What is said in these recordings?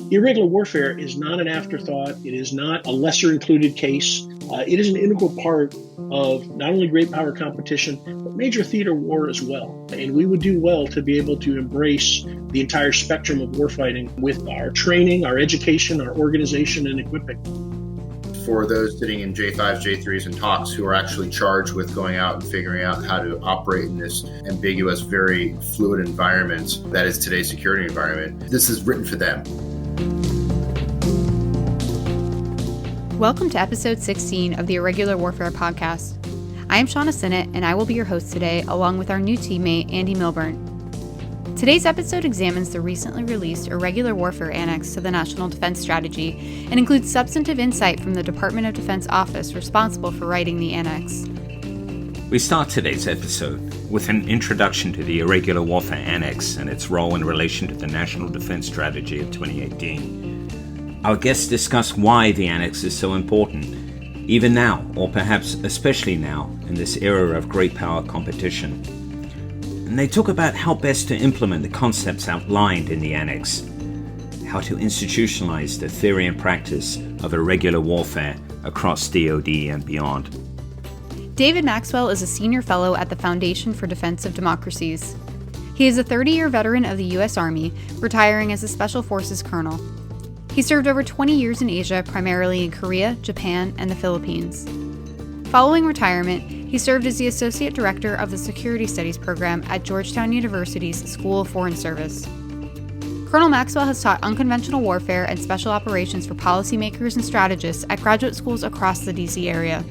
Irregular warfare is not an afterthought. It is not a lesser included case. It is an integral part of not only great power competition, but major theater war as well. And we would do well to be able to embrace the entire spectrum of warfighting with our training, our education, our organization, and equipping. For those sitting in J5s, J3s, and talks who are actually charged with going out and figuring out how to operate in this ambiguous, very fluid environment that is today's security environment, this is written for them. Welcome to episode 16 of the Irregular Warfare Podcast. I am Shauna Sinnott, and I will be your host today, along with our new teammate, Andy Milburn. Today's episode examines the recently released Irregular Warfare Annex to the National Defense Strategy and includes substantive insight from the Department of Defense office responsible for writing the annex. We start today's episode with an introduction to the Irregular Warfare Annex and its role in relation to the National Defense Strategy of 2018. Our guests discuss why the Annex is so important, even now, or perhaps especially now, in this era of great power competition. And they talk about how best to implement the concepts outlined in the Annex, how to institutionalize the theory and practice of irregular warfare across DoD and beyond. David Maxwell is a senior fellow at the Foundation for Defense of Democracies. He is a 30-year veteran of the U.S. Army, retiring as a Special Forces colonel. He served over 20 years in Asia, primarily in Korea, Japan, and the Philippines. Following retirement, he served as the Associate Director of the Security Studies program at Georgetown University's School of Foreign Service. Colonel Maxwell has taught unconventional warfare and special operations for policymakers and strategists at graduate schools across the D.C. area.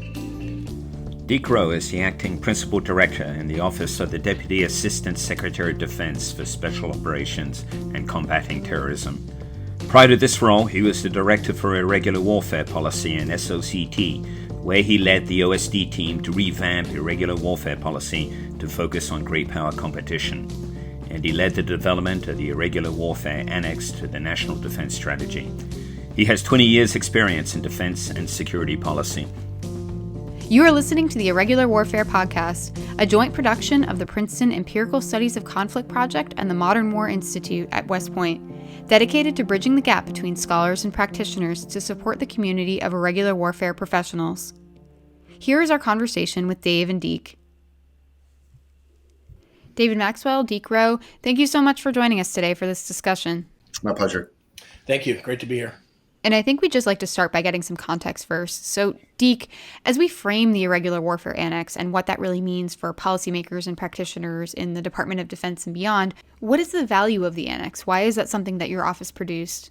Deak Roh is the Acting Principal Director in the Office of the Deputy Assistant Secretary of Defense for Special Operations and Combating Terrorism. Prior to this role, he was the Director for Irregular Warfare Policy and SOCT, where he led the OSD team to revamp irregular warfare policy to focus on great power competition. And he led the development of the Irregular Warfare Annex to the National Defense Strategy. He has 20 years' experience in defense and security policy. You are listening to the Irregular Warfare Podcast, a joint production of the Princeton Empirical Studies of Conflict Project and the Modern War Institute at West Point, dedicated to bridging the gap between scholars and practitioners to support the community of irregular warfare professionals. Here is our conversation with Dave and Deak. David Maxwell, Deak Roh, thank you so much for joining us today for this discussion. My pleasure. Thank you. Great to be here. And I think we'd just like to start by getting some context first. So, Deak, as we frame the Irregular Warfare Annex and what that really means for policymakers and practitioners in the Department of Defense and beyond, what is the value of the Annex? Why is that something that your office produced?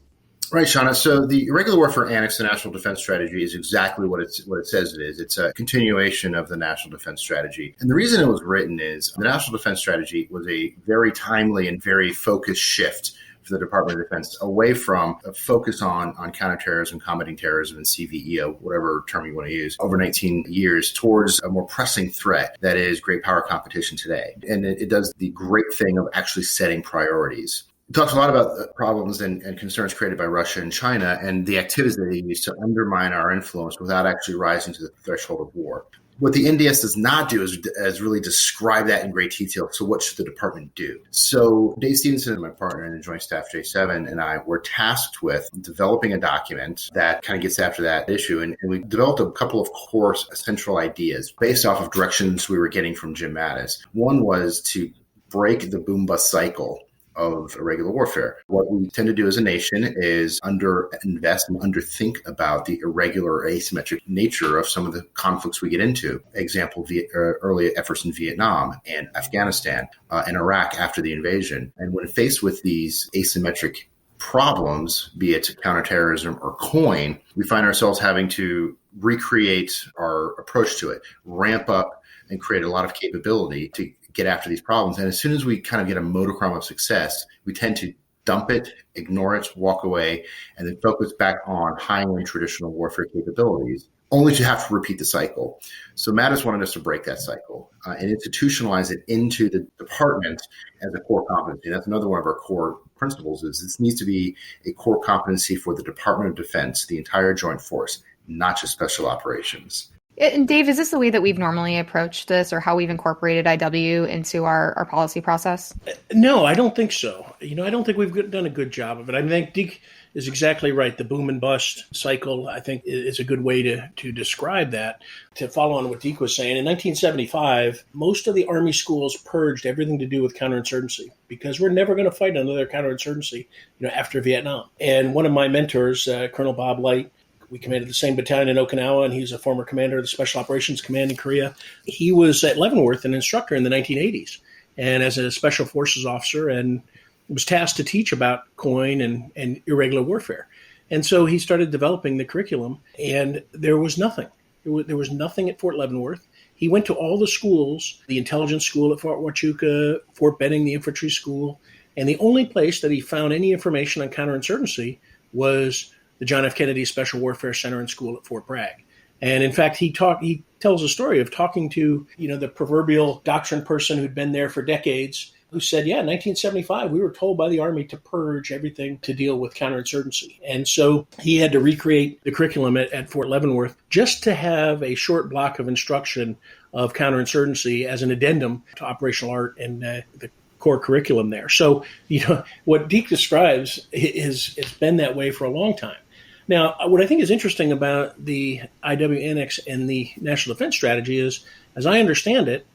Right, Shauna. So the Irregular Warfare Annex to the National Defense Strategy is exactly what it says it is. It's a continuation of the National Defense Strategy. And the reason it was written is the National Defense Strategy was a very timely and very focused shift for the Department of Defense away from a focus on counterterrorism, combating terrorism, and CVEO, whatever term you want to use, over 19 years towards a more pressing threat that is great power competition today. And it does the great thing of actually setting priorities. It talks a lot about the problems and concerns created by Russia and China and the activities that they use to undermine our influence without actually rising to the threshold of war. What the NDS does not do is really describe that in great detail. So what should the department do? So Dave Stevenson, my partner in the Joint Staff J7, and I were tasked with developing a document that kind of gets after that issue. And we developed a couple of core central ideas based off of directions we were getting from Jim Mattis. One was to break the BoomBust cycle of irregular warfare. What we tend to do as a nation is underinvest and underthink about the irregular or asymmetric nature of some of the conflicts we get into. Example, early efforts in Vietnam and Afghanistan and Iraq after the invasion. And when faced with these asymmetric problems, be it counterterrorism or COIN, we find ourselves having to recreate our approach to it, ramp up and create a lot of capability to get after these problems. And as soon as we kind of get a modicum of success, we tend to dump it, ignore it, walk away, and then focus back on high-end traditional warfare capabilities, only to have to repeat the cycle. So Mattis wanted us to break that cycle and institutionalize it into the department as a core competency. That's another one of our core principles is this needs to be a core competency for the Department of Defense, the entire joint force, not just special operations. And Dave, is this the way that we've normally approached this, or how we've incorporated IW into our policy process? No, I don't think so. I don't think we've done a good job of it. I think Deak is exactly right. The boom and bust cycle, I think, is a good way to describe that. To follow on what Deak was saying, in 1975, most of the Army schools purged everything to do with counterinsurgency because we're never going to fight another counterinsurgency, after Vietnam. And one of my mentors, Colonel Bob Light, we commanded the same battalion in Okinawa, and he's a former commander of the Special Operations Command in Korea. He was at Leavenworth an instructor in the 1980s, and as a Special Forces officer, and was tasked to teach about COIN and irregular warfare. And so he started developing the curriculum, and there was nothing. There was nothing at Fort Leavenworth. He went to all the schools, the intelligence school at Fort Huachuca, Fort Benning, the infantry school, and the only place that he found any information on counterinsurgency was the John F. Kennedy Special Warfare Center and School at Fort Bragg. And in fact, he tells a story of talking to, the proverbial Doctrine person who'd been there for decades, who said, in 1975, we were told by the Army to purge everything to deal with counterinsurgency. And so he had to recreate the curriculum at Fort Leavenworth just to have a short block of instruction of counterinsurgency as an addendum to operational art and the core curriculum there. So, what Deak describes has been that way for a long time. Now, what I think is interesting about the IW Annex and the National Defense Strategy is, as I understand it,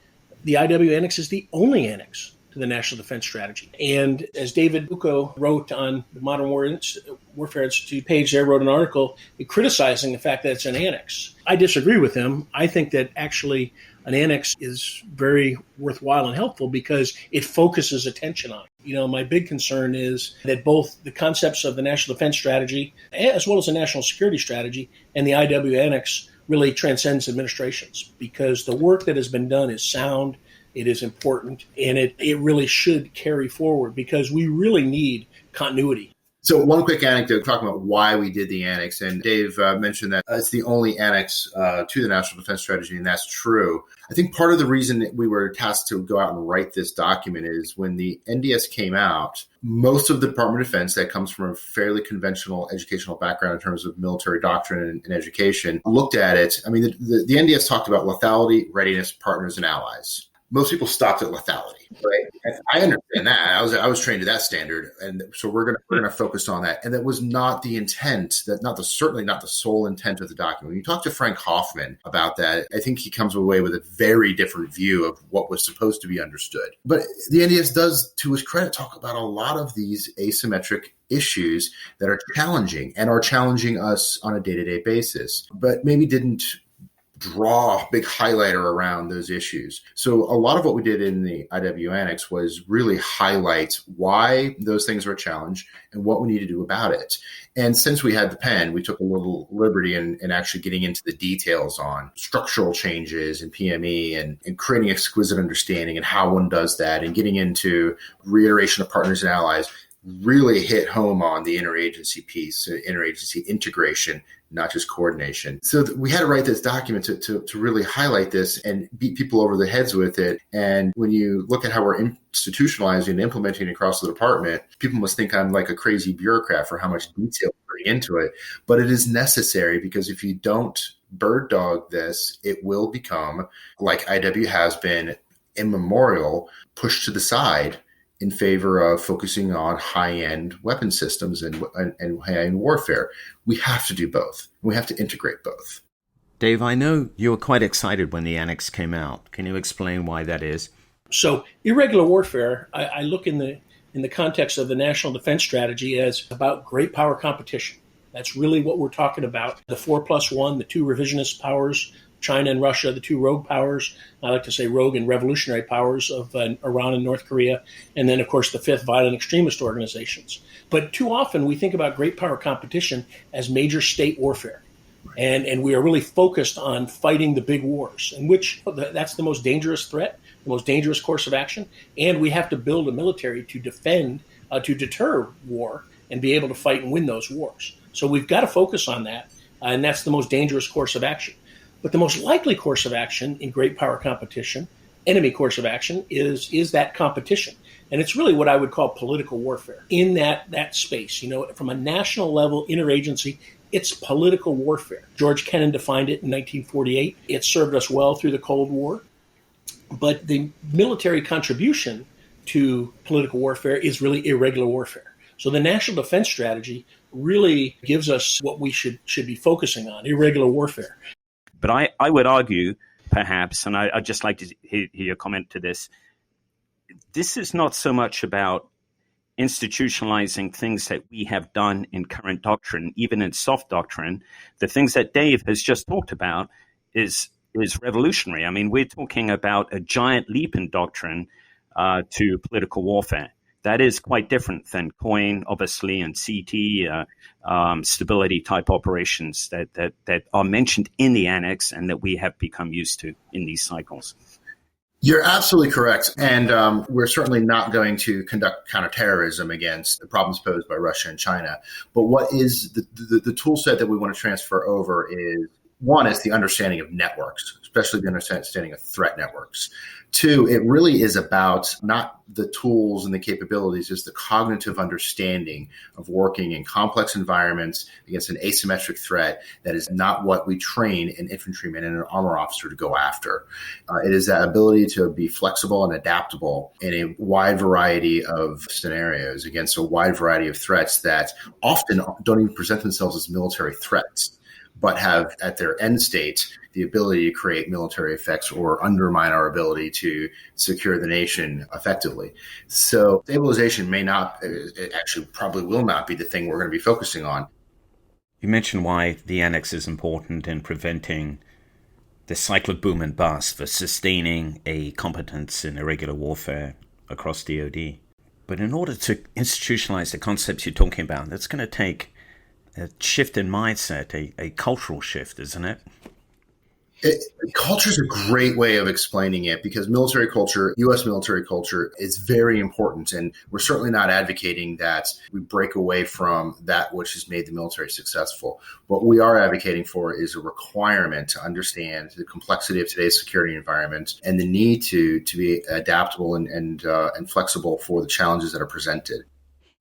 the IW Annex is the only annex to the National Defense Strategy. And as David Bucco wrote on the Modern Warfare Institute page there, wrote an article criticizing the fact that it's an annex. I disagree with him. I think that actually an annex is very worthwhile and helpful because it focuses attention on it. My big concern is that both the concepts of the National Defense Strategy, as well as the National Security Strategy, and the IW Annex really transcends administrations, because the work that has been done is sound, it is important, and it really should carry forward because we really need continuity. So one quick anecdote talking about why we did the annex, and Dave mentioned that it's the only annex to the National Defense Strategy, and that's true. I think part of the reason that we were tasked to go out and write this document is when the NDS came out, most of the Department of Defense that comes from a fairly conventional educational background in terms of military doctrine and education looked at it. I mean, the NDS talked about lethality, readiness, partners, and allies. Most people stopped at lethality, right? And I understand that. I was trained to that standard, and so we're gonna focus on that. And that was not the intent. Certainly not the sole intent of the document. When you talk to Frank Hoffman about that, I think he comes away with a very different view of what was supposed to be understood. But the NDS does, to his credit, talk about a lot of these asymmetric issues that are challenging and are challenging us on a day-to-day basis, but maybe didn't draw a big highlighter around those issues. So a lot of what we did in the IW Annex was really highlight why those things are a challenge and what we need to do about it. And since we had the pen, we took a little liberty in actually getting into the details on structural changes in PME and creating exquisite understanding and how one does that, and getting into reiteration of partners and allies. Really hit home on the interagency piece, interagency integration, not just coordination. So we had to write this document to really highlight this and beat people over the heads with it. And when you look at how we're institutionalizing and implementing across the department, people must think I'm like a crazy bureaucrat for how much detail we're putting into it. But it is necessary, because if you don't bird dog this, it will become, like IW has been immemorial, pushed to the side in favor of focusing on high-end weapon systems and high-end warfare. We have to do both. We have to integrate both. Dave, I know you were quite excited when the annex came out. Can you explain why that is? So irregular warfare, I look in the context of the National Defense Strategy as about great power competition. That's really what we're talking about. The 4+1, the two revisionist powers, China and Russia, the two rogue powers, I like to say rogue and revolutionary powers of Iran and North Korea, and then, of course, the fifth violent extremist organizations. But too often we think about great power competition as major state warfare. And we are really focused on fighting the big wars, in which that's the most dangerous threat, the most dangerous course of action. And we have to build a military to defend, to deter war and be able to fight and win those wars. So we've got to focus on that, and that's the most dangerous course of action. But the most likely course of action in great power competition, enemy course of action, is that competition. And it's really what I would call political warfare in that space. From a national level, interagency, It's political warfare. George Kennan defined it in 1948. It served us well through the Cold War. But the military contribution to political warfare is really irregular warfare. So the national defense strategy really gives us what we should be focusing on, irregular warfare. But I would argue, perhaps, and I'd just like to hear your comment to this, this is not so much about institutionalizing things that we have done in current doctrine, even in soft doctrine. The things that Dave has just talked about is revolutionary. I mean, we're talking about a giant leap in doctrine to political warfare. That is quite different than COIN, obviously, and CT, stability type operations that are mentioned in the Annex and that we have become used to in these cycles. You're absolutely correct. And we're certainly not going to conduct counterterrorism against the problems posed by Russia and China. But what is the tool set that we want to transfer over is, one, is the understanding of networks, especially the understanding of threat networks. Two, it really is about not the tools and the capabilities, it's the cognitive understanding of working in complex environments against an asymmetric threat that is not what we train an infantryman and an armor officer to go after. It is that ability to be flexible and adaptable in a wide variety of scenarios against a wide variety of threats that often don't even present themselves as military threats, but have at their end state the ability to create military effects or undermine our ability to secure the nation effectively. So stabilization may not, it actually probably will not be the thing we're going to be focusing on. You mentioned why the Annex is important in preventing the cycle of boom and bust for sustaining a competence in irregular warfare across DoD. But in order to institutionalize the concepts you're talking about, that's going to take a shift in mindset, a cultural shift, isn't it? Culture is a great way of explaining it because military culture, U.S. military culture, is very important. And we're certainly not advocating that we break away from that which has made the military successful. What we are advocating for is a requirement to understand the complexity of today's security environment and the need to be adaptable and flexible for the challenges that are presented.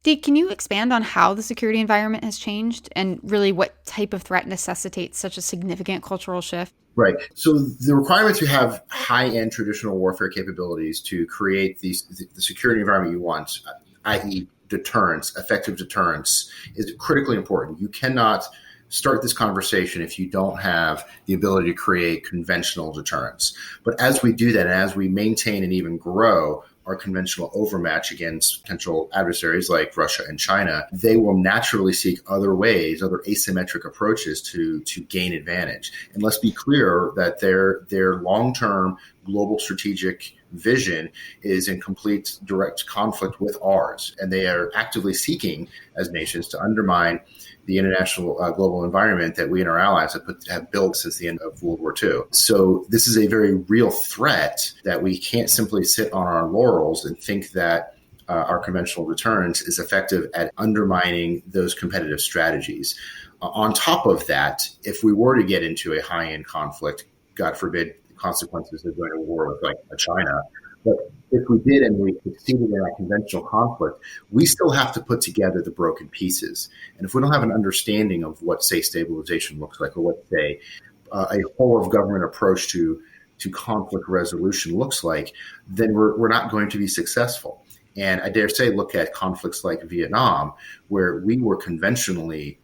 Deak, can you expand on how the security environment has changed and really what type of threat necessitates such a significant cultural shift? Right. So the requirement to have high-end traditional warfare capabilities to create the security environment you want, i.e. deterrence, effective deterrence, is critically important. You cannot start this conversation if you don't have the ability to create conventional deterrence. But as we do that, and as we maintain and even grow our conventional overmatch against potential adversaries like Russia and China, they will naturally seek other ways, other asymmetric approaches to gain advantage. And let's be clear that their long-term global strategic vision is in complete direct conflict with ours. And they are actively seeking, as nations, to undermine the international global environment that we and our allies have built since the end of World War II. So this is a very real threat that we can't simply sit on our laurels and think that our conventional deterrence is effective at undermining those competitive strategies. On top of that, if we were to get into a high-end conflict, God forbid, consequences of going to war with like China, but if we did and we succeeded in a conventional conflict, we still have to put together the broken pieces. And if we don't have an understanding of what, say, stabilization looks like, or what, say, a whole of government approach to conflict resolution looks like, then we're not going to be successful. And I dare say, look at conflicts like Vietnam, where we were conventionally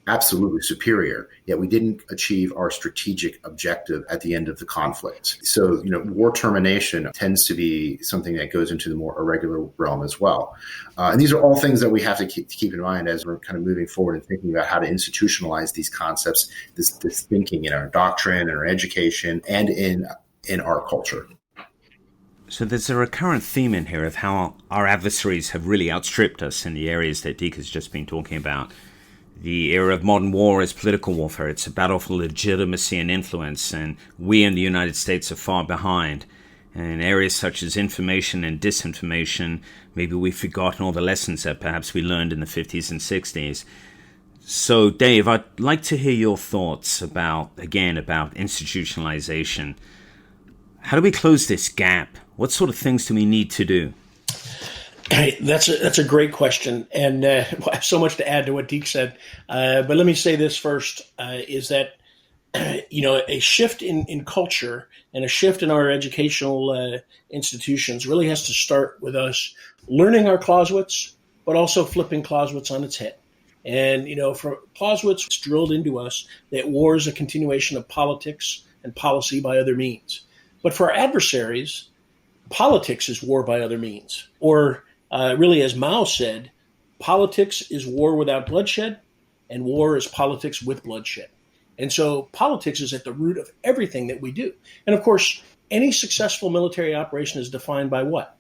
absolutely superior, yet we didn't achieve our strategic objective at the end of the conflict. So, war termination tends to be something that goes into the more irregular realm as well. And these are all things that we have to keep in mind as we're kind of moving forward and thinking about how to institutionalize these concepts, this thinking in our doctrine, in our education, and in our culture. So there's a recurrent theme in here of how our adversaries have really outstripped us in the areas that Deak has just been talking about. The era of modern war is political warfare. It's a battle for legitimacy and influence, and we in the United States are far behind. And in areas such as information and disinformation, maybe we've forgotten all the lessons that perhaps we learned in the 50s and 60s. So, Dave, I'd like to hear your thoughts about institutionalization. How do we close this gap? What sort of things do we need to do? Hey, that's a great question, and I have so much to add to what Deak said. But let me say this first: is that a shift in culture and a shift in our educational institutions really has to start with us learning our Clausewitz, but also flipping Clausewitz on its head. And for Clausewitz, it's drilled into us that war is a continuation of politics and policy by other means. But for our adversaries, politics is war by other means, or really, as Mao said, politics is war without bloodshed, and war is politics with bloodshed. And so politics is at the root of everything that we do. And of course, any successful military operation is defined by what?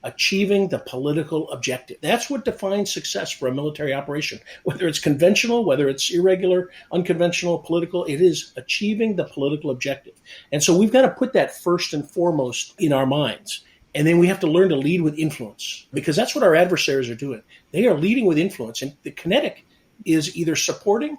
Achieving the political objective. That's what defines success for a military operation. Whether it's conventional, whether it's irregular, unconventional, political, it is achieving the political objective. And so we've got to put that first and foremost in our minds. And then we have to learn to lead with influence, because that's what our adversaries are doing. They are leading with influence. And the kinetic is either supporting,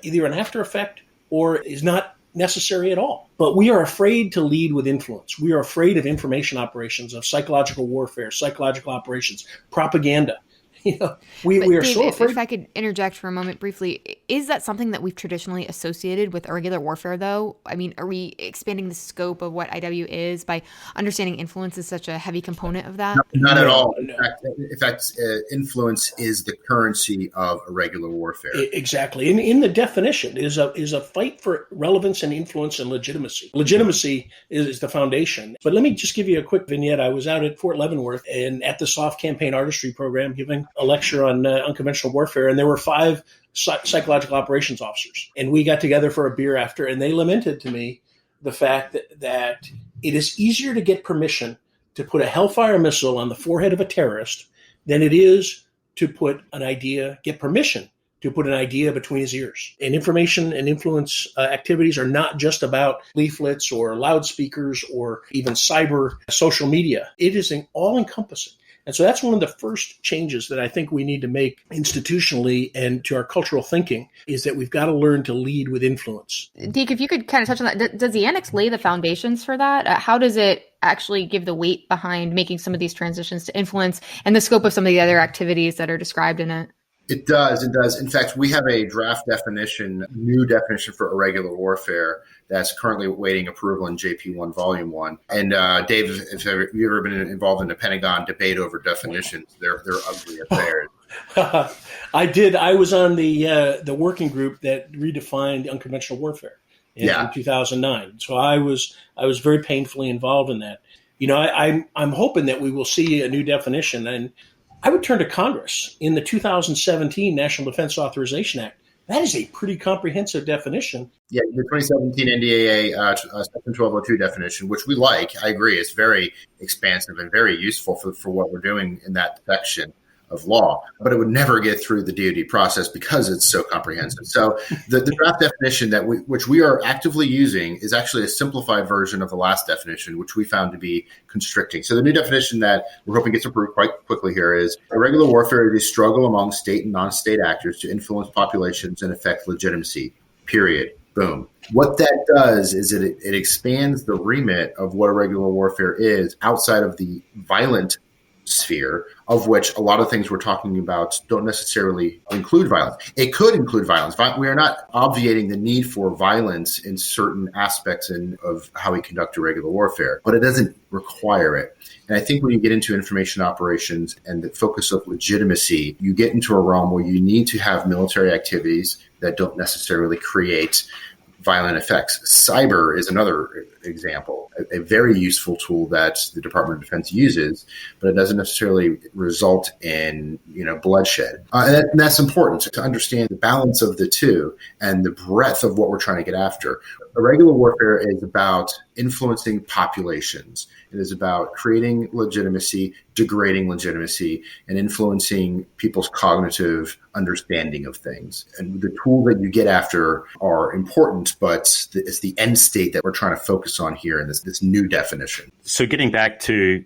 either an after effect, or is not necessary at all. But we are afraid to lead with influence. We are afraid of information operations, of psychological warfare, psychological operations, propaganda. We are Dave, so afraid. If I could interject for a moment briefly, is that something that we've traditionally associated with irregular warfare, though? I mean, are we expanding the scope of what IW is by understanding influence is such a heavy component of that? Not at all. In fact, influence is the currency of irregular warfare. Exactly. In the definition is a fight for relevance and influence and legitimacy. Legitimacy is the foundation. But let me just give you a quick vignette. I was out at Fort Leavenworth and at the Soft Campaign Artistry program giving a lecture on unconventional warfare, and there were 5 psychological operations officers. And we got together for a beer after, and they lamented to me the fact that it is easier to get permission to put a Hellfire missile on the forehead of a terrorist than it is to get permission to put an idea between his ears. And information and influence activities are not just about leaflets or loudspeakers or even cyber social media. It is all-encompassing. And so that's one of the first changes that I think we need to make institutionally and to our cultural thinking, is that we've got to learn to lead with influence. Deak, if you could kind of touch on that, does the Annex lay the foundations for that? How does it actually give the weight behind making some of these transitions to influence and the scope of some of the other activities that are described in it? It does. In fact, we have a draft definition, new definition for irregular warfare that's currently awaiting approval in JP1 Volume 1. And Dave, if you've ever been involved in the Pentagon debate over definitions, they're ugly affairs. I did. I was on the working group that redefined unconventional warfare in 2009. So I was very painfully involved in that. I'm hoping that we will see a new definition, and I would turn to Congress in the 2017 National Defense Authorization Act. That is a pretty comprehensive definition. Yeah, the 2017 NDAA Section 1202 definition, which we like, I agree, is very expansive and very useful for what we're doing in that section of law, but it would never get through the DoD process because it's so comprehensive. So the draft definition which we are actively using is actually a simplified version of the last definition, which we found to be constricting. So the new definition that we're hoping gets approved quite quickly here is irregular warfare is a struggle among state and non-state actors to influence populations and affect legitimacy, period. Boom. What that does is it expands the remit of what irregular warfare is outside of the violent sphere, of which a lot of things we're talking about don't necessarily include violence. It could include violence. We are not obviating the need for violence in certain aspects of how we conduct irregular warfare, but it doesn't require it. And I think when you get into information operations and the focus of legitimacy, you get into a realm where you need to have military activities that don't necessarily create violent effects. Cyber is another example, a very useful tool that the Department of Defense uses, but it doesn't necessarily result in bloodshed. And that's important to understand the balance of the two and the breadth of what we're trying to get after. Irregular warfare is about influencing populations. It is about creating legitimacy, degrading legitimacy, and influencing people's cognitive understanding of things. And the tools that you get after are important, but it's the end state that we're trying to focus on here in this new definition. So getting back to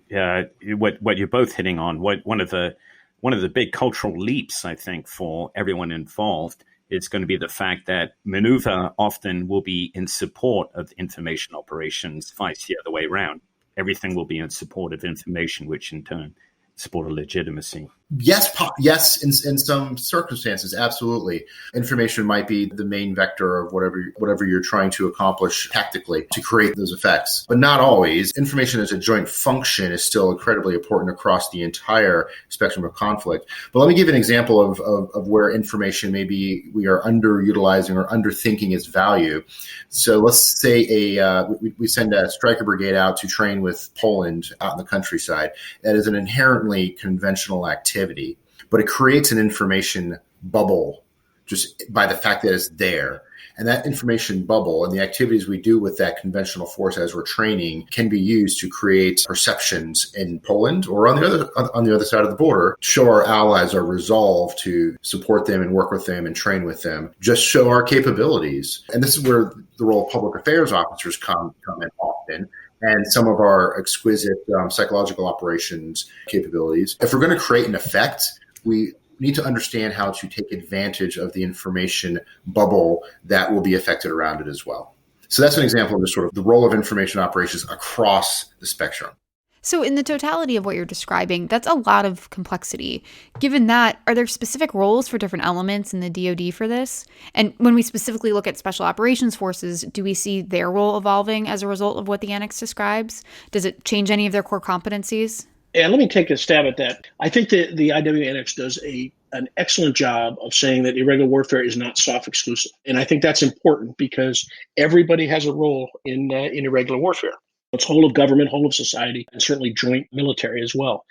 what you're both hitting on, one of the big cultural leaps, I think, for everyone involved is going to be the fact that maneuver often will be in support of information operations, vice the other way around. Everything will be in support of information, which in turn support of legitimacy. Yes, in some circumstances, absolutely. Information might be the main vector of whatever you're trying to accomplish tactically to create those effects, but not always. Information as a joint function is still incredibly important across the entire spectrum of conflict. But let me give an example of where information maybe we are underutilizing or underthinking its value. So let's say we send a striker brigade out to train with Poland out in the countryside. That is an inherently conventional activity, but it creates an information bubble just by the fact that it's there. And that information bubble and the activities we do with that conventional force as we're training can be used to create perceptions in Poland or on the other side of the border, show our allies our resolve to support them and work with them and train with them, just show our capabilities. And this is where the role of public affairs officers come in often. And some of our exquisite psychological operations capabilities. If we're going to create an effect, we need to understand how to take advantage of the information bubble that will be affected around it as well. So that's an example of the sort of the role of information operations across the spectrum. So in the totality of what you're describing, that's a lot of complexity. Given that, are there specific roles for different elements in the DoD for this? And when we specifically look at special operations forces, do we see their role evolving as a result of what the Annex describes? Does it change any of their core competencies? Yeah, let me take a stab at that. I think that the IW Annex does an excellent job of saying that irregular warfare is not SOF exclusive. And I think that's important because everybody has a role in irregular warfare. It's whole of government, whole of society, and certainly joint military as well.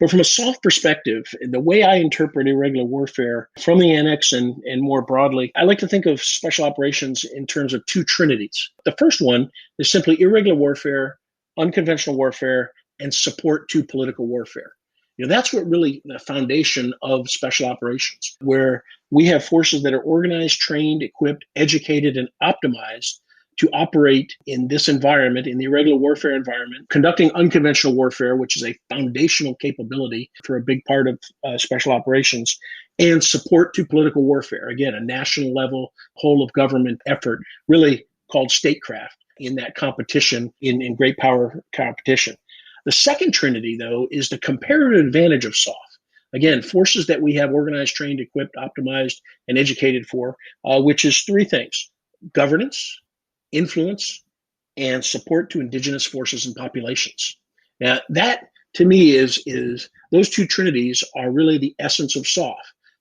But from a SOF perspective, the way I interpret irregular warfare from the Annex and more broadly, I like to think of special operations in terms of two trinities. The first one is simply irregular warfare, unconventional warfare, and support to political warfare. That's what really the foundation of special operations, where we have forces that are organized, trained, equipped, educated, and optimized to operate in this environment, in the irregular warfare environment, conducting unconventional warfare, which is a foundational capability for a big part of special operations, and support to political warfare. Again, a national level, whole of government effort, really called statecraft in that competition, in great power competition. The second trinity, though, is the comparative advantage of SOF. Again, forces that we have organized, trained, equipped, optimized, and educated for, which is three things: governance, influence, and support to indigenous forces and populations. Now, that to me is those two trinities are really the essence of SOF,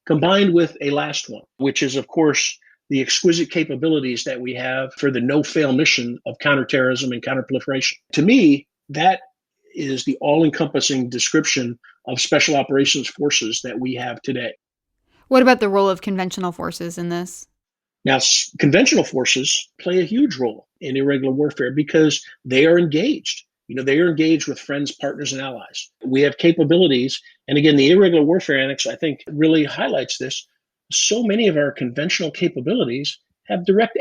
combined with a last one, which is, of course, the exquisite capabilities that we have for the no-fail mission of counterterrorism and counterproliferation. To me, that is the all-encompassing description of special operations forces that we have today. What about the role of conventional forces in this? Now, conventional forces play a huge role in irregular warfare because they are engaged. They are engaged with friends, partners, and allies. We have capabilities. And again, the Irregular Warfare Annex, I think, really highlights this. So many of our conventional capabilities have direct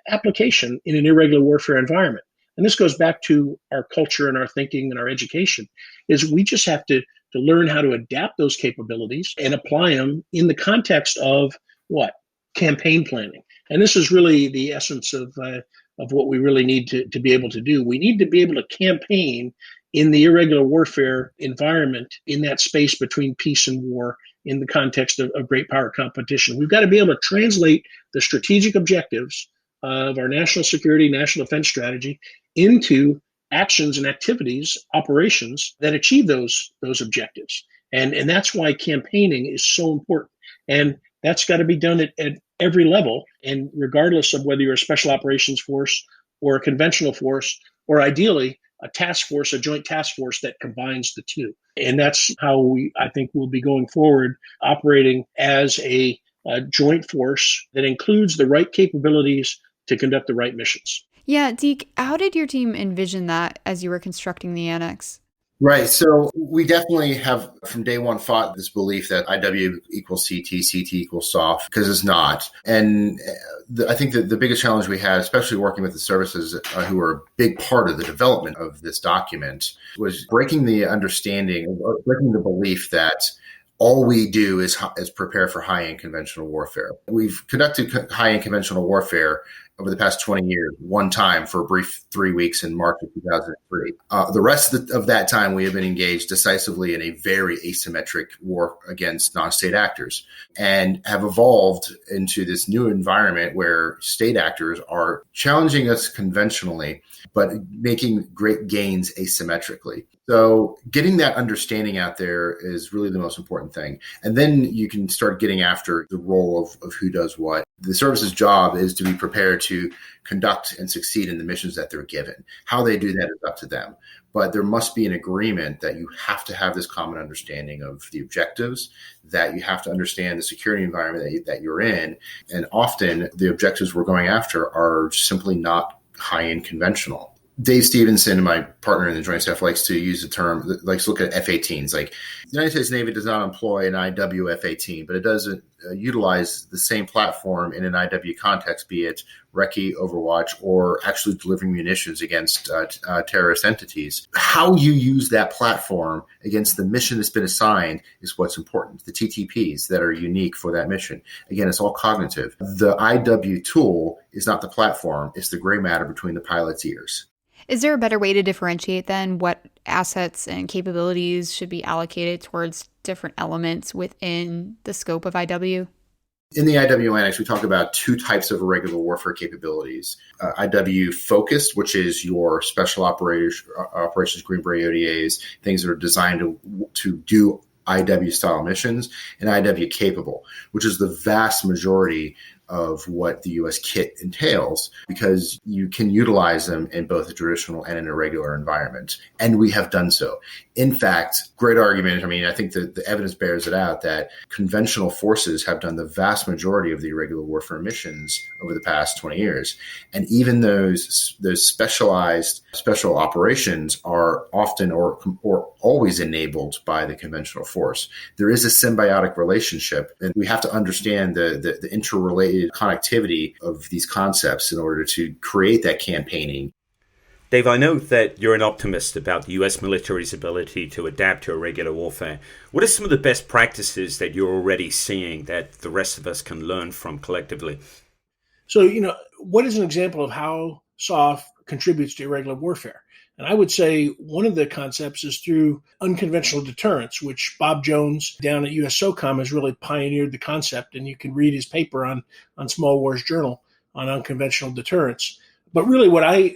application in an irregular warfare environment. And this goes back to our culture and our thinking and our education, is we just have to learn how to adapt those capabilities and apply them in the context of what? Campaign planning. And this is really the essence of what we really need to be able to do. We need to be able to campaign in the irregular warfare environment, in that space between peace and war, in the context of great power competition. We've got to be able to translate the strategic objectives of our national security, national defense strategy into actions and activities, operations that achieve those objectives. And that's why campaigning is so important. And that's got to be done at every level, and regardless of whether you're a special operations force or a conventional force, or ideally a task force, a joint task force that combines the two. And that's how I think we'll be going forward, operating as a joint force that includes the right capabilities to conduct the right missions. Yeah, Deak, how did your team envision that as you were constructing the Annex? Right. So we definitely have from day one fought this belief that IW equals CT, CT equals SOF, because it's not. And I think that the biggest challenge we had, especially working with the services who were a big part of the development of this document, was breaking the understanding, or breaking the belief that all we do is prepare for high-end conventional warfare. We've conducted high-end conventional warfare over the past 20 years, one time for a brief 3 weeks in March of 2003. The rest of that time, we have been engaged decisively in a very asymmetric war against non-state actors and have evolved into this new environment where state actors are challenging us conventionally, but making great gains asymmetrically. So getting that understanding out there is really the most important thing. And then you can start getting after the role of who does what. The service's job is to be prepared to conduct and succeed in the missions that they're given. How they do that is up to them. But there must be an agreement that you have to have this common understanding of the objectives, that you have to understand the security environment that you're in. And often the objectives we're going after are simply not high-end conventional. Dave Stevenson, my partner in the Joint Staff, likes to use the term, likes to look at F-18s. Like the United States Navy does not employ an IW F-18, but it doesn't utilize the same platform in an IW context, be it recce, Overwatch, or actually delivering munitions against terrorist entities. How you use that platform against the mission that's been assigned is what's important. The TTPs that are unique for that mission. Again, it's all cognitive. The IW tool is not the platform. It's the gray matter between the pilot's ears. Is there a better way to differentiate then what assets and capabilities should be allocated towards different elements within the scope of IW? In the IW Annex, we talk about two types of irregular warfare capabilities. IW focused, which is your special operations, Green Beret ODAs, things that are designed to do IW style missions, and IW capable, which is the vast majority of what the U.S. kit entails, because you can utilize them in both a traditional and an irregular environment. And we have done so. In fact, great argument. I mean, I think that the evidence bears it out that conventional forces have done the vast majority of the irregular warfare missions over the past 20 years. And even those specialized special operations are often or always enabled by the conventional force. There is a symbiotic relationship, and we have to understand the interrelated connectivity of these concepts in order to create that campaigning. Dave, I know that you're an optimist about the U.S. military's ability to adapt to irregular warfare. What are some of the best practices that you're already seeing that the rest of us can learn from collectively? So, what is an example of how SOF contributes to irregular warfare? And I would say one of the concepts is through unconventional deterrence, which Bob Jones down at US SOCOM has really pioneered the concept. And you can read his paper on Small Wars Journal on unconventional deterrence. But really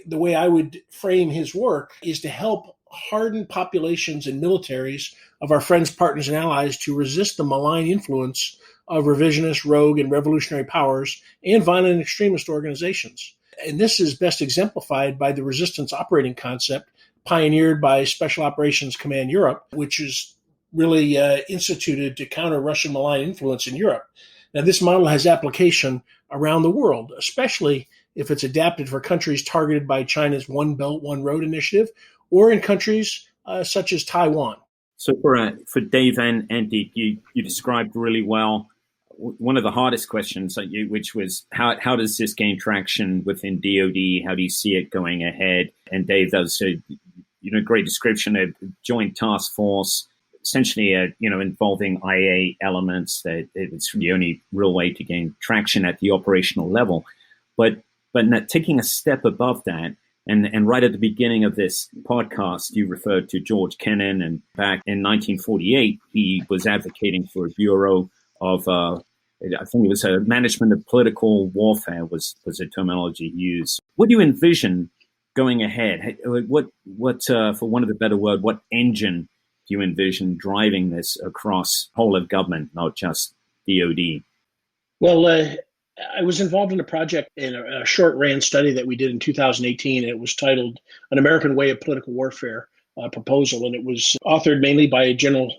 the way I would frame his work is to help harden populations and militaries of our friends, partners, and allies to resist the malign influence of revisionist, rogue, and revolutionary powers and violent extremist organizations. And this is best exemplified by the resistance operating concept pioneered by Special Operations Command Europe, which is really instituted to counter Russian malign influence in Europe. Now, this model has application around the world, especially if it's adapted for countries targeted by China's One Belt, One Road initiative, or in countries such as Taiwan. So for Dave and Deak, you described really well one of the hardest questions, which was how does this gain traction within DoD? How do you see it going ahead? And Dave does a great description of joint task force, essentially involving IA elements. That it's the only real way to gain traction at the operational level. But not taking a step above that. And right at the beginning of this podcast, you referred to George Kennan, and back in 1948, he was advocating for a bureau of I think it was a management of political warfare was a terminology used. What do you envision going ahead? What for want of a better word, what engine do you envision driving this across whole of government, not just DoD? Well, I was involved in a project in a short ran study that we did in 2018. And it was titled An American Way of Political Warfare Proposal. And it was authored mainly by General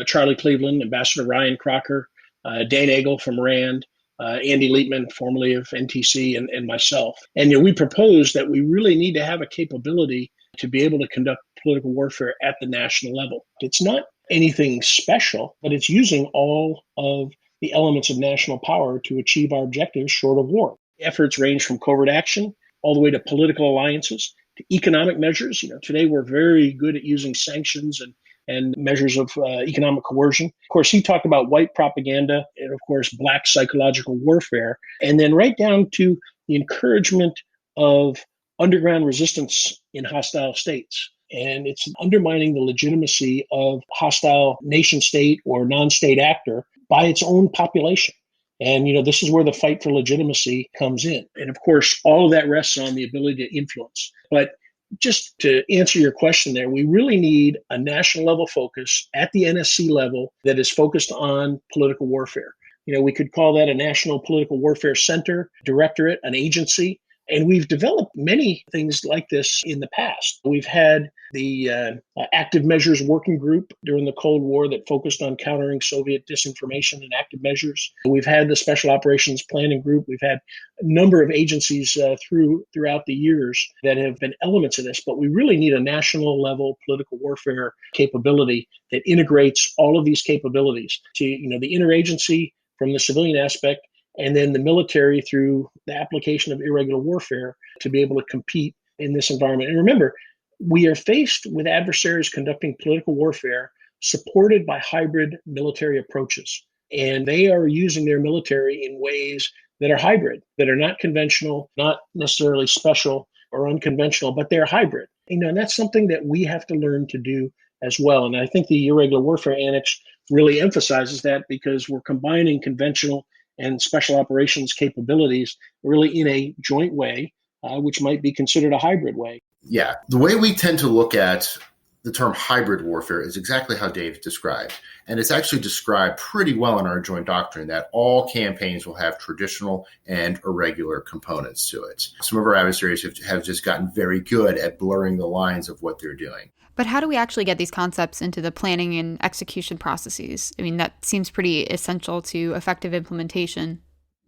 Charlie Cleveland, Ambassador Ryan Crocker, Dan Nagel from RAND, Andy Liebman, formerly of NTC, and myself. And we proposed that we really need to have a capability to be able to conduct political warfare at the national level. It's not anything special, but it's using all of the elements of national power to achieve our objectives short of war. Efforts range from covert action all the way to political alliances to economic measures. Today we're very good at using sanctions and measures of economic coercion. Of course, he talked about white propaganda and, of course, black psychological warfare, and then right down to the encouragement of underground resistance in hostile states. And it's undermining the legitimacy of hostile nation state or non-state actor by its own population. And, this is where the fight for legitimacy comes in. And of course, all of that rests on the ability to influence. But just to answer your question there, we really need a national level focus at the NSC level that is focused on political warfare. We could call that a National Political Warfare Center, directorate, an agency. And we've developed many things like this in the past. We've had the Active Measures Working Group during the Cold War that focused on countering Soviet disinformation and active measures. We've had the Special Operations Planning Group. We've had a number of agencies throughout the years that have been elements of this. But we really need a national level political warfare capability that integrates all of these capabilities to, the interagency from the civilian aspect, and then the military through the application of irregular warfare to be able to compete in this environment. And remember, we are faced with adversaries conducting political warfare supported by hybrid military approaches. And they are using their military in ways that are hybrid, that are not conventional, not necessarily special or unconventional, but they're hybrid. And that's something that we have to learn to do as well. And I think the Irregular Warfare Annex really emphasizes that, because we're combining conventional and special operations capabilities really in a joint way, which might be considered a hybrid way. Yeah. The way we tend to look at the term hybrid warfare is exactly how Dave described. And it's actually described pretty well in our joint doctrine that all campaigns will have traditional and irregular components to it. Some of our adversaries have just gotten very good at blurring the lines of what they're doing. But how do we actually get these concepts into the planning and execution processes? I mean, that seems pretty essential to effective implementation.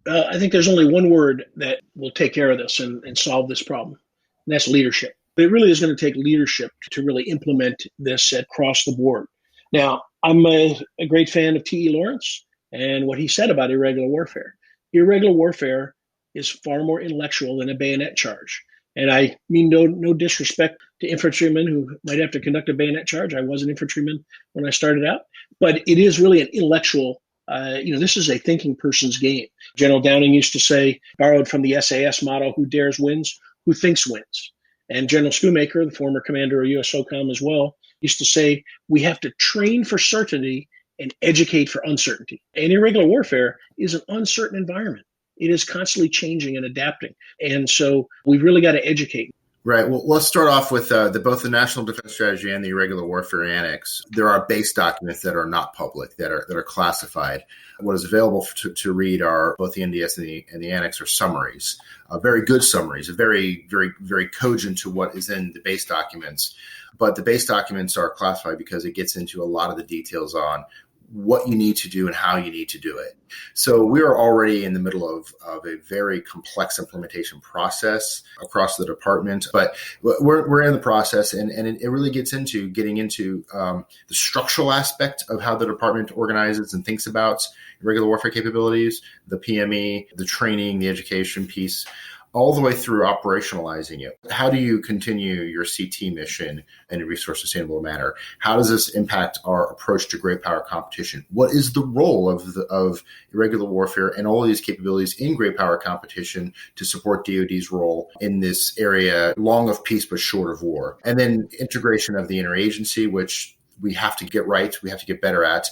I think there's only one word that will take care of this and solve this problem, and that's leadership. It really is going to take leadership to really implement this across the board. Now, I'm a great fan of T.E. Lawrence and what he said about irregular warfare. Irregular warfare is far more intellectual than a bayonet charge. And I mean no disrespect to infantrymen who might have to conduct a bayonet charge. I was an infantryman when I started out. But it is really an intellectual, this is a thinking person's game. General Downing used to say, borrowed from the SAS motto, who dares wins, who thinks wins. And General Schoomaker, the former commander of US SOCOM as well, used to say, we have to train for certainty and educate for uncertainty. And irregular warfare is an uncertain environment. It is constantly changing and adapting. And so we've really got to educate. Right. Well, let's start off with both the National Defense Strategy and the Irregular Warfare Annex. There are base documents that are not public, that are classified. What is available to read are both the NDS and the Annex are summaries, very good summaries, very, very, very cogent to what is in the base documents. But the base documents are classified because it gets into a lot of the details on what you need to do and how you need to do it. So we are already in the middle of a very complex implementation process across the department, but we're in the process, and it really gets into getting into the structural aspect of how the department organizes and thinks about irregular warfare capabilities, the PME, the training, the education piece, all the way through operationalizing it. How do you continue your CT mission in a resource sustainable manner? How does this impact our approach to great power competition? What is the role of irregular warfare and all of these capabilities in great power competition to support DoD's role in this area, long of peace but short of war? And then integration of the interagency, which we have to get right, we have to get better at,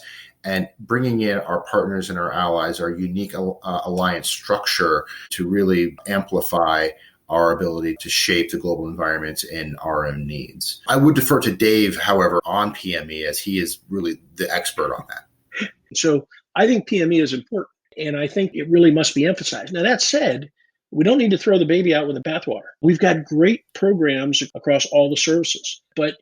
and bringing in our partners and our allies, our unique alliance structure to really amplify our ability to shape the global environment and our own needs. I would defer to Dave, however, on PME, as he is really the expert on that. So I think PME is important, and I think it really must be emphasized. Now, that said, we don't need to throw the baby out with the bathwater. We've got great programs across all the services, but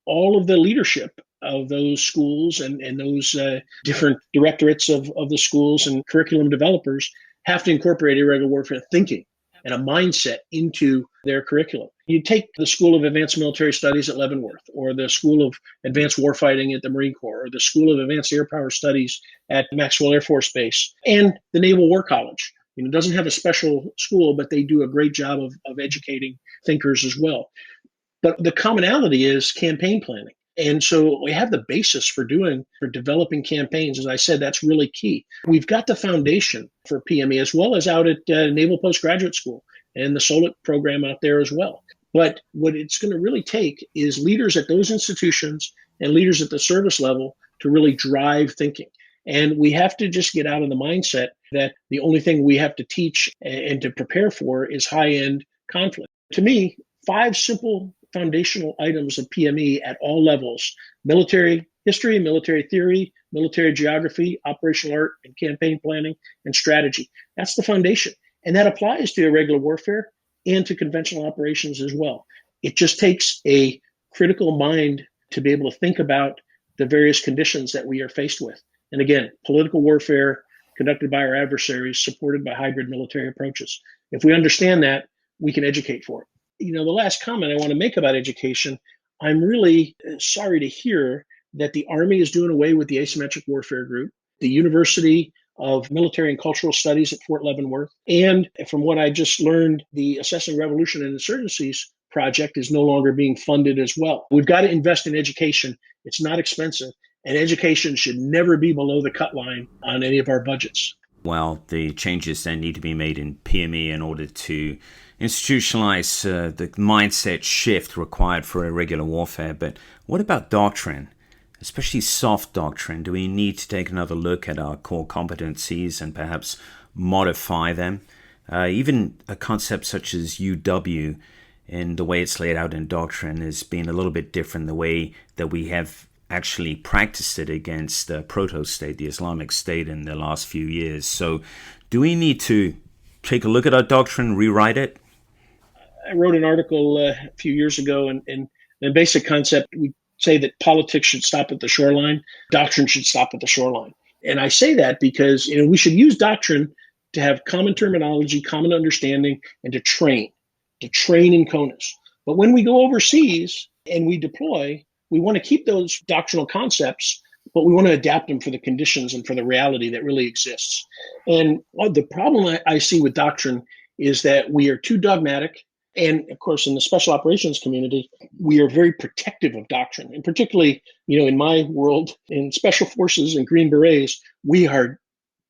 all of the leadership of those schools and those different directorates of the schools and curriculum developers have to incorporate irregular warfare thinking and a mindset into their curriculum. You take the School of Advanced Military Studies at Leavenworth, or the School of Advanced Warfighting at the Marine Corps, or the School of Advanced Air Power Studies at Maxwell Air Force Base, and the Naval War College. It doesn't have a special school, but they do a great job of educating thinkers as well. But the commonality is campaign planning. And so we have the basis for developing campaigns. As I said, that's really key. We've got the foundation for PME, as well as out at Naval Postgraduate School. and the SOLIT program out there as well. But what it's going to really take is leaders at those institutions and leaders at the service level to really drive thinking. And we have to just get out of the mindset that the only thing we have to teach and to prepare for is high-end conflict. To me, 5 simple foundational items of PME at all levels: military history, military theory, military geography, operational art and campaign planning, and strategy. That's the foundation. And that applies to irregular warfare and to conventional operations as well. It just takes a critical mind to be able to think about the various conditions that we are faced with. And again, political warfare conducted by our adversaries, supported by hybrid military approaches. If we understand that, we can educate for it. The last comment I want to make about education, I'm really sorry to hear that the Army is doing away with the asymmetric warfare group. The University of Military and Cultural Studies at Fort Leavenworth, and from what I just learned, the Assessing Revolution and Insurgencies project is no longer being funded as well. We've got to invest in education. It's not expensive, and education should never be below the cut line on any of our budgets. Well, the changes then need to be made in PME in order to institutionalize the mindset shift required for irregular warfare. But what about doctrine, especially soft doctrine? Do we need to take another look at our core competencies and perhaps modify them? Even a concept such as UW, in the way it's laid out in doctrine, has been a little bit different the way that we have actually practiced it against the proto-state, the Islamic State, in the last few years. So do we need to take a look at our doctrine, rewrite it? I wrote an article a few years ago, and the basic concept, we say that politics should stop at the shoreline, doctrine should stop at the shoreline. And I say that because we should use doctrine to have common terminology, common understanding, and to train in CONUS. But when we go overseas and we deploy, we want to keep those doctrinal concepts, but we want to adapt them for the conditions and for the reality that really exists. And the problem I see with doctrine is that we are too dogmatic. And of course, in the special operations community, we are very protective of doctrine. And particularly, in my world, in special forces and Green Berets, we are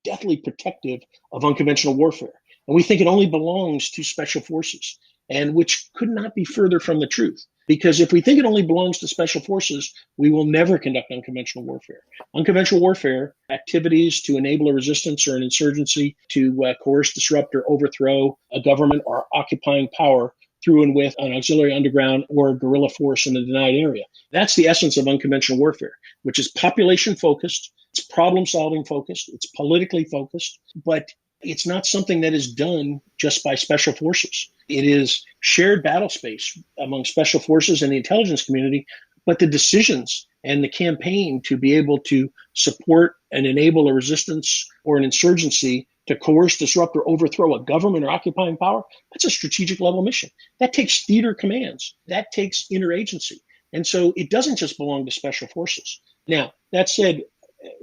deathly protective of unconventional warfare. And we think it only belongs to special forces, and which could not be further from the truth. Because if we think it only belongs to special forces, we will never conduct unconventional warfare. Unconventional warfare, activities to enable a resistance or an insurgency, to coerce, disrupt, or overthrow a government or occupying power through and with an auxiliary underground or guerrilla force in a denied area. That's the essence of unconventional warfare, which is population focused, it's problem solving focused, it's politically focused, but it's not something that is done just by special forces. It is shared battle space among special forces and the intelligence community, but the decisions and the campaign to be able to support and enable a resistance or an insurgency to coerce, disrupt, or overthrow a government or occupying power, that's a strategic level mission. That takes theater commands. That takes interagency. And so it doesn't just belong to special forces. Now, that said,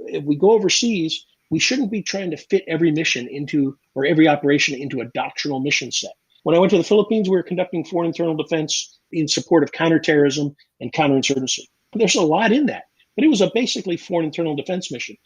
if we go overseas, we shouldn't be trying to fit every mission or every operation into a doctrinal mission set. When I went to the Philippines, we were conducting foreign internal defense in support of counterterrorism and counterinsurgency. There's a lot in that, but it was a basically foreign internal defense mission.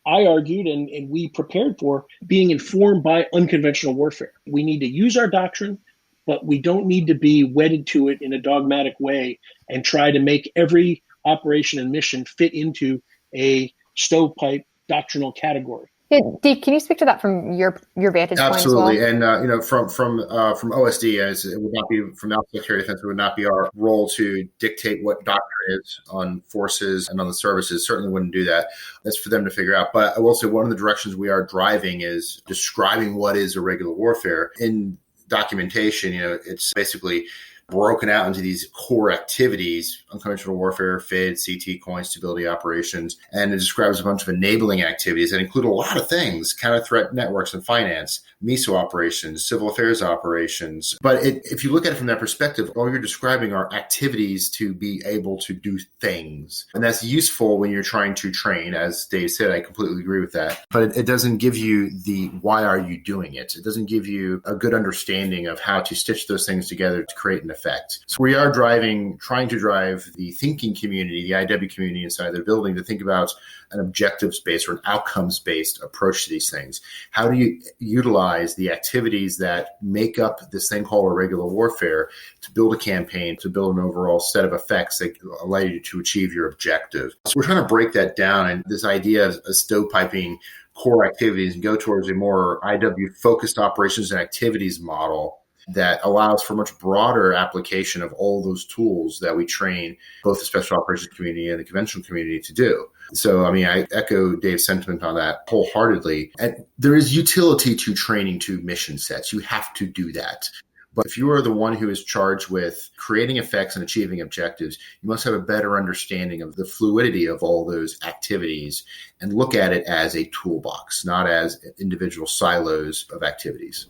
I argued, and we prepared for, being informed by unconventional warfare. We need to use our doctrine, but we don't need to be wedded to it in a dogmatic way and try to make every operation and mission fit into a stovepipe doctrinal category. Yeah, Deak, can you speak to that from your vantage point as well? Absolutely, and from OSD, as it would not be from the Secretary of Defense, it would not be our role to dictate what doctrine is on forces and on the services. Certainly wouldn't do that. That's for them to figure out. But I will say one of the directions we are driving is describing what is irregular warfare. In documentation, it's basically broken out into these core activities: unconventional warfare, FID, CT, coin, stability operations. And it describes a bunch of enabling activities that include a lot of things: counter threat networks and finance, MISO operations, civil affairs operations. But if you look at it from that perspective, all you're describing are activities to be able to do things. And that's useful when you're trying to train. As Dave said, I completely agree with that. But it doesn't give you the why are you doing it. It doesn't give you a good understanding of how to stitch those things together to create an effect. So we are trying to drive the thinking community, the IW community inside the building, to think about an objectives-based or an outcomes-based approach to these things. How do you utilize the activities that make up this thing called irregular warfare to build a campaign, to build an overall set of effects that allow you to achieve your objective? So we're trying to break that down, and this idea of stovepiping core activities and go towards a more IW focused operations and activities model that allows for much broader application of all those tools that we train both the special operations community and the conventional community to do. So, I echo Dave's sentiment on that wholeheartedly. And there is utility to training to mission sets. You have to do that. But if you are the one who is charged with creating effects and achieving objectives, you must have a better understanding of the fluidity of all those activities and look at it as a toolbox, not as individual silos of activities.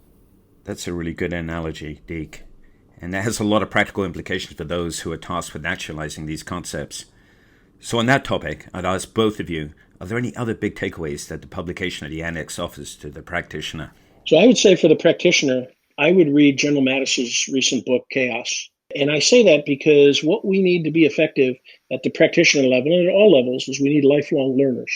That's a really good analogy, Deak. And that has a lot of practical implications for those who are tasked with actualizing these concepts. So on that topic, I'd ask both of you, are there any other big takeaways that the publication of the Annex offers to the practitioner? So I would say for the practitioner, I would read General Mattis's recent book, Chaos. And I say that because what we need to be effective at the practitioner level and at all levels is we need lifelong learners.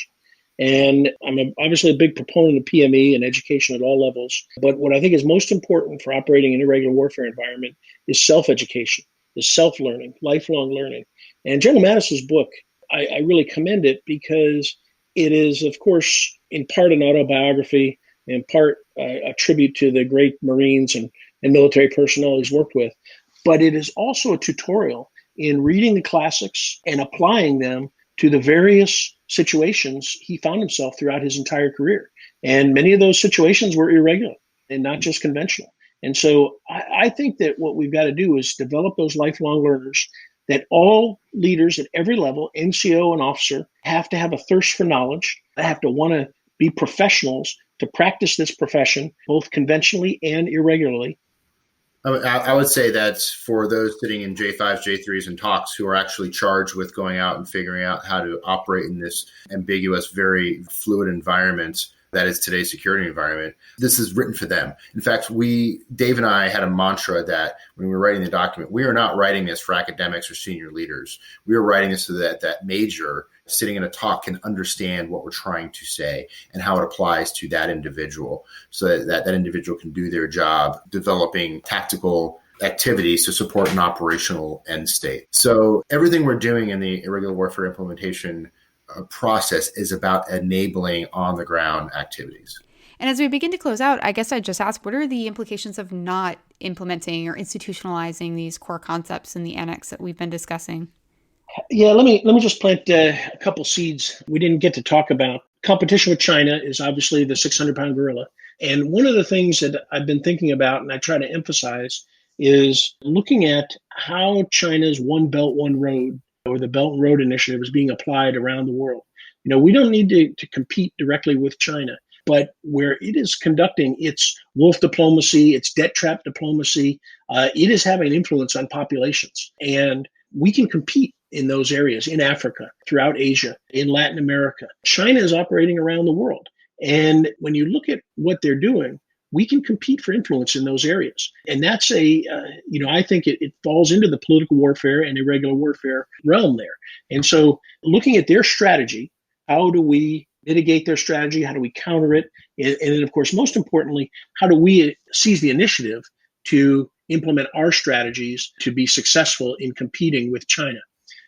And I'm obviously a big proponent of PME and education at all levels. But what I think is most important for operating in an irregular warfare environment is self-education, is self-learning, lifelong learning. And General Mattis's book, I really commend it because it is, of course, in part an autobiography, in part a tribute to the great Marines and military personnel he's worked with. But it is also a tutorial in reading the classics and applying them to the various situations he found himself throughout his entire career. And many of those situations were irregular and not just conventional. And so I think that what we've got to do is develop those lifelong learners, that all leaders at every level, NCO and officer, have to have a thirst for knowledge. They have to want to be professionals to practice this profession, both conventionally and irregularly. I would say that for those sitting in J5s, J3s, and talks who are actually charged with going out and figuring out how to operate in this ambiguous, very fluid environment that is today's security environment, this is written for them. In fact, Dave and I had a mantra that when we were writing the document, we are not writing this for academics or senior leaders. We are writing this so that major sitting in a talk can understand what we're trying to say and how it applies to that individual, so that individual can do their job developing tactical activities to support an operational end state. So everything we're doing in the irregular warfare implementation process is about enabling on-the-ground activities. And as we begin to close out, I guess I'd just ask, what are the implications of not implementing or institutionalizing these core concepts in the Annex that we've been discussing? Yeah, let me just plant a couple seeds we didn't get to talk about. Competition with China is obviously the 600-pound gorilla. And one of the things that I've been thinking about and I try to emphasize is looking at how China's One Belt, One Road, or the Belt and Road Initiative, is being applied around the world. We don't need to compete directly with China, but where it is conducting its wolf diplomacy, its debt trap diplomacy, it is having an influence on populations. And we can compete in those areas, in Africa, throughout Asia, in Latin America. China is operating around the world. And when you look at what they're doing, we can compete for influence in those areas. And that's I think it falls into the political warfare and irregular warfare realm there. And so looking at their strategy, how do we mitigate their strategy? How do we counter it? And then, of course, most importantly, how do we seize the initiative to implement our strategies to be successful in competing with China?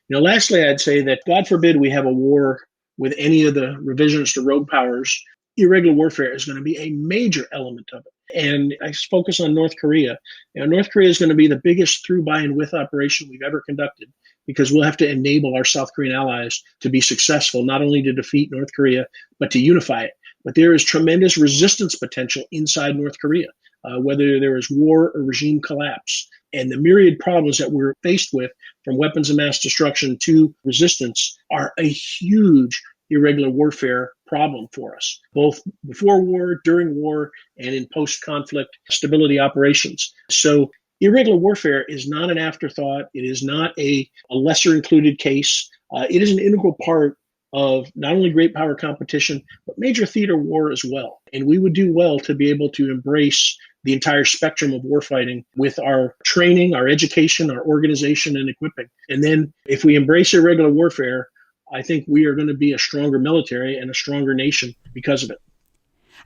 Lastly, I'd say that God forbid we have a war with any of the revisionist or rogue powers. Irregular warfare is going to be a major element of it. And I focus on North Korea. North Korea is going to be the biggest through, by, and with operation we've ever conducted, because we'll have to enable our South Korean allies to be successful, not only to defeat North Korea, but to unify it. But there is tremendous resistance potential inside North Korea, whether there is war or regime collapse. And the myriad problems that we're faced with, from weapons of mass destruction to resistance, are a huge irregular warfare problem for us, both before war, during war, and in post-conflict stability operations. So irregular warfare is not an afterthought. It is not a lesser included case. It is an integral part of not only great power competition, but major theater war as well. And we would do well to be able to embrace the entire spectrum of warfighting with our training, our education, our organization, and equipping. And then if we embrace irregular warfare, I think we are going to be a stronger military and a stronger nation because of it.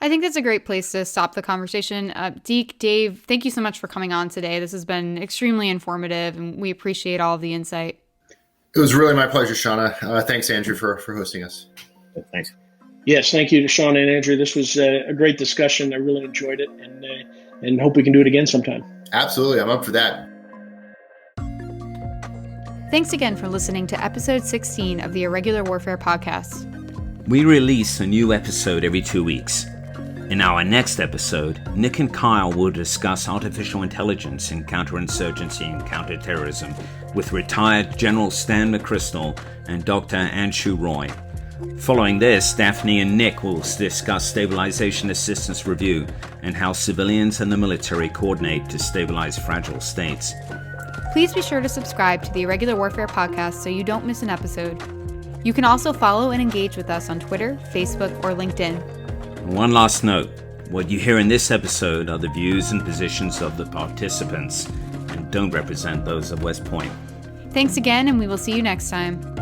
I think that's a great place to stop the conversation. Deak, Dave, thank you so much for coming on today. This has been extremely informative, and we appreciate all of the insight. It was really my pleasure, Shauna. Thanks, Andrew, for hosting us. Thanks. Yes, thank you to Shauna and Andrew. This was a great discussion. I really enjoyed it, and hope we can do it again sometime. Absolutely. I'm up for that. Thanks again for listening to episode 16 of the Irregular Warfare Podcast. We release a new episode every 2 weeks. In our next episode, Nick and Kyle will discuss artificial intelligence in counterinsurgency and counterterrorism with retired General Stan McChrystal and Dr. Anshu Roy. Following this, Daphne and Nick will discuss stabilization assistance review and how civilians and the military coordinate to stabilize fragile states. Please be sure to subscribe to the Irregular Warfare Podcast so you don't miss an episode. You can also follow and engage with us on Twitter, Facebook, or LinkedIn. One last note. What you hear in this episode are the views and positions of the participants and don't represent those of West Point. Thanks again, and we will see you next time.